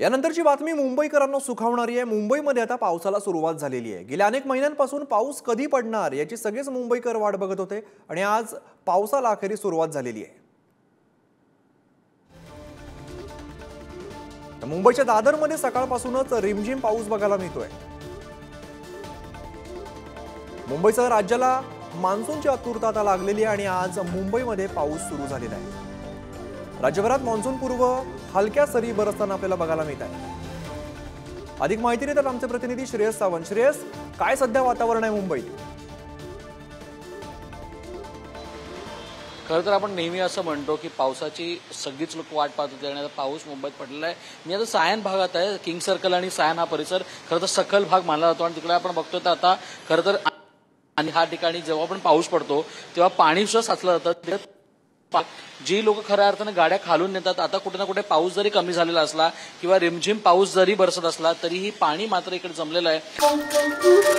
यानंतरची बातमी मुंबईकरांना सुखावणारी आहे। मुंबईमध्ये आता पावसाला सुरुवात झालेली आहे। गेल्या अनेक महिन्यांपासून पाऊस कधी पडणार याची सगळेच मुंबईकर वाट बघत होते आणि आज पावसाला अखेरी सुरुवात झालेली आहे। मुंबईच्या दादरमध्ये सकाळपासूनच रिमझिम पाऊस बघायला मिळतोय। मुंबईसह राज्याला मान्सूनची आतुरता आता लागलेली आहे आणि आज मुंबईमध्ये पाऊस सुरू झालेला आहे। राज्यभरात मान्सून पूर्व हलक्या सरी बरसताना आपल्याला बघायला मिळत आहे। अधिक माहिती देतात आमचे प्रतिनिधी श्रेयस सावंत। श्रेयस, काय सध्या वातावरण आहे मुंबईत? खरं तर आपण नेहमी असं म्हणतो की पावसाची सगळीच लोक वाट पाहत होते आणि आता पाऊस मुंबईत पडलेला आहे। मी आता सायन भागात आहे। किंग सर्कल आणि सायन हा परिसर खरं तर सखल भाग मानला जातो आणि तिकडे आपण बघतो तर आता खरं तर आणि ह्या ठिकाणी जेव्हा पण पाऊस पडतो तेव्हा पाणी सुद्धा साचलं जातं। जी लोक खऱ्या अर्थाने गाड्या खालून नेतात, आता कुठे ना कुठे पाऊस जरी कमी झालेला असला किंवा रिमझिम पाऊस जरी बरसत असला तरीही पाणी मात्र इकडे जमलेलं आहे।